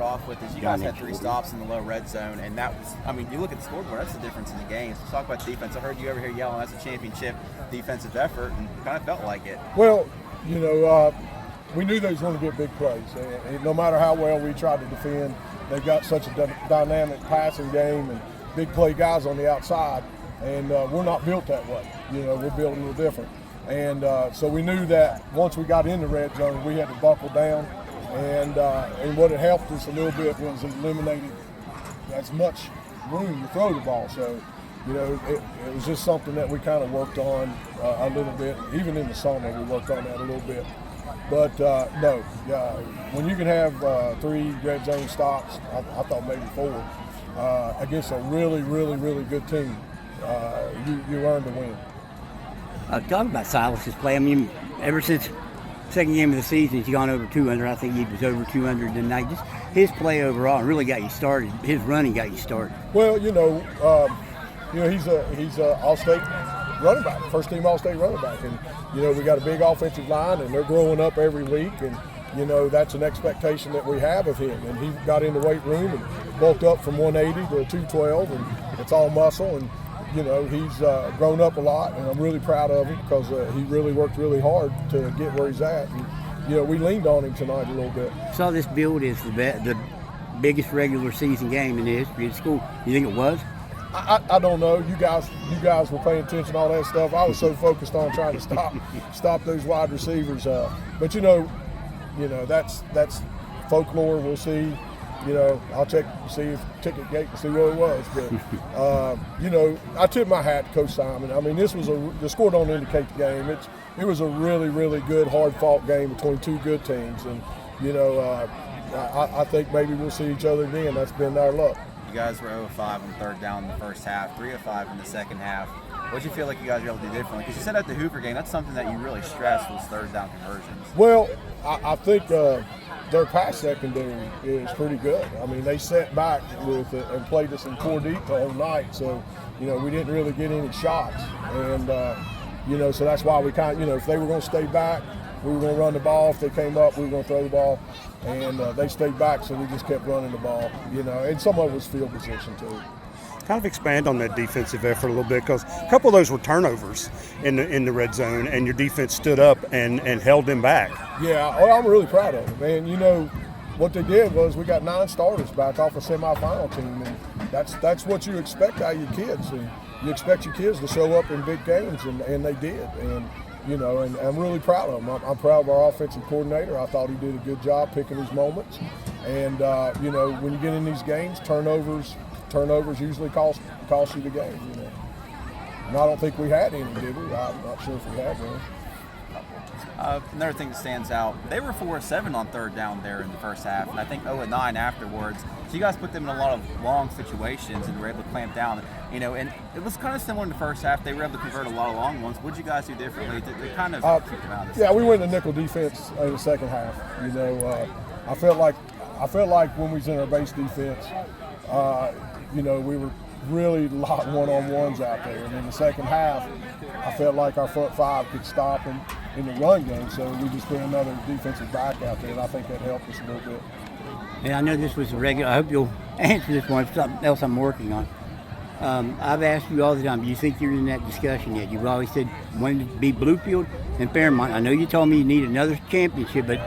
Off with is you guys had 3 stops in the low red zone, and that was, I mean, you look at the scoreboard, that's the difference in the game. So talk about defense. I heard you over here yelling, that's a championship defensive effort, and kind of felt like it. Well, we knew they was going to get big plays, and no matter how well we tried to defend, they've got such a dynamic passing game and big play guys on the outside, and we're not built that way. We're built a little different, and so we knew that once we got in the red zone, we had to buckle down. And what it helped us a little bit was eliminating as much room to throw the ball. So, it was just something that we kind of worked on a little bit. Even in the summer, we worked on that a little bit. But when you can have 3 red zone stops, I thought maybe 4, against a really, really, really good team, you earned the win. Talking about Silas's play, I mean, ever since second game of the season, he's gone over 200. I think he was over 200 tonight. Just his play overall really got you started. His running got you started. Well, he's a All-State running back, first team All-State running back, and we got a big offensive line, and they're growing up every week, and that's an expectation that we have of him. And he got in the weight room and bulked up from 180 to 212, and it's all muscle, and he's grown up a lot, and I'm really proud of him because he really worked really hard to get where he's at. And, we leaned on him tonight a little bit. Saw this build is the biggest regular season game in the history of the school. You think it was? I don't know. You guys were paying attention to all that stuff. I was so focused on trying to stop those wide receivers. But that's folklore. We'll see. I'll check to see if ticket gate to see what it was. But I tip my hat to Coach Simon. I mean, the score don't indicate the game. It was a really, really good, hard-fought game between 2 good teams, and I think maybe we'll see each other again. That's been our luck. You guys were 0-5 on third down in the first half, 3-5 in the second half. What did you feel like you guys were able to do differently? Because you said at the Hoover game, that's something that you really stressed was third down conversions. Well, I think their pass secondary is pretty good. I mean, they sat back with it and played us in 4 deep the whole night. So, we didn't really get any shots. And, so that's why we if they were going to stay back, we were going to run the ball. If they came up, we were going to throw the ball. And they stayed back, so we just kept running the ball, and some of it was field position too. Kind of expand on that defensive effort a little bit, because a couple of those were turnovers in the red zone, and your defense stood up and held them back. Yeah, I'm really proud of them. And what they did was we got 9 starters back off a semifinal team, and that's what you expect out of your kids. And you expect your kids to show up in big games, and they did. And and I'm really proud of him. I'm proud of our offensive coordinator. I thought he did a good job picking his moments. And when you get in these games, turnovers usually cost you the game. And I don't think we had any, did we? I'm not sure if we had one. Another thing that stands out, they were 4-7 on third down there in the first half, and I think 0-9 afterwards. So you guys put them in a lot of long situations and were able to clamp down. And it was kind of similar in the first half. They were able to convert a lot of long ones. What did you guys do differently to kind of keep them out of this? Yeah, we went to nickel defense in the second half. I felt like when we was in our base defense, we were really a lot one-on-ones out there. And in the second half, I felt like our front 5 could stop them in the run game, so we just put another defensive back out there, and I think that helped us a little bit. And I know this was a regular. I hope you'll answer this one. It's something else I'm working on. I've asked you all the time, do you think you're in that discussion yet? You've always said wanted to be Bluefield and Fairmont. I know you told me you need another championship, but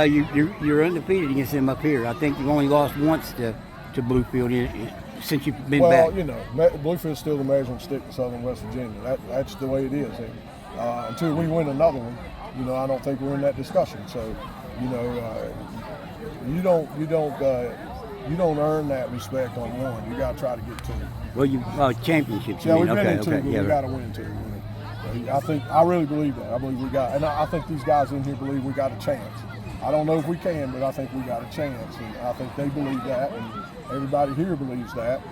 you're undefeated against them up here. I think you've only lost once to Bluefield since you've been back. Well, Bluefield's still the measuring stick in Southern West Virginia. That's the way it is. Until we win another one, I don't think we're in that discussion. So, you don't earn that respect on one. You got to try to get 2. Well, championships. Yeah, we've been in 2, but we got to win 2. I really believe that. I believe we got, and I think these guys in here believe we got a chance. I don't know if we can, but I think we got a chance, and I think they believe that, and everybody here believes that.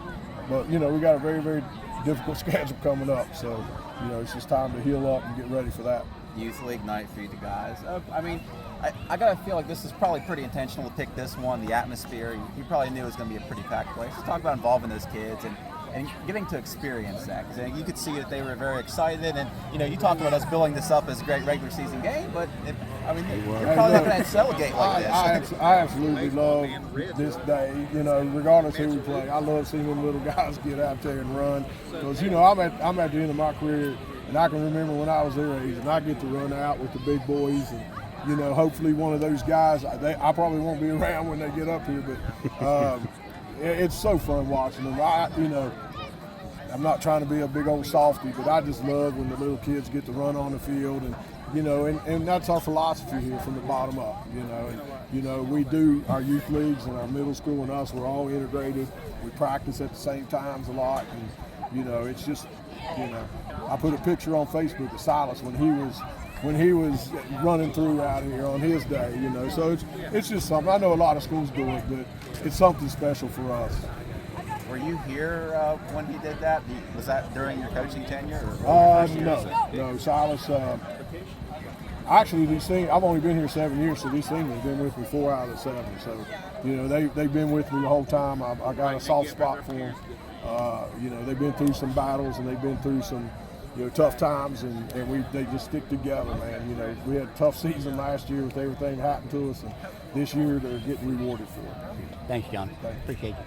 But we got a very, very difficult schedule coming up, so it's just time to heal up and get ready for that. Youth League night for you guys. I gotta feel like this is probably pretty intentional to pick this one. The atmosphere, you probably knew it was going to be a pretty packed place. Let's talk about involving those kids and and getting to experience that, because you could see that they were very excited. And you talked about us building this up as a great regular season game, but you're probably not going to celebrate like this. I absolutely love this day. Regardless who we play, I love seeing them little guys get out there and run, because I'm at the end of my career, and I can remember when I was their age, and I get to run out with the big boys, and hopefully one of those guys, I probably won't be around when they get up here, but it's so fun watching them. I'm not trying to be a big old softy, but I just love when the little kids get to run on the field, and that's our philosophy here from the bottom up. We do our youth leagues and our middle school and us, we're all integrated. We practice at the same times a lot, and it's just, I put a picture on Facebook of Silas when he was running through out here on his day, So it's just something. I know a lot of schools do it, but it's something special for us. Were you here when he did that? Was that during your coaching tenure? No, Silas. Actually, these things, I've only been here 7 years, so these things have been with me 4 out of the 7. So, they've been with me the whole time. I got a soft spot for them. They've been through some battles, and they've been through some tough times, and they just stick together, man. We had a tough season last year with everything that happened to us, and this year they're getting rewarded for it. Thanks, John. Appreciate you.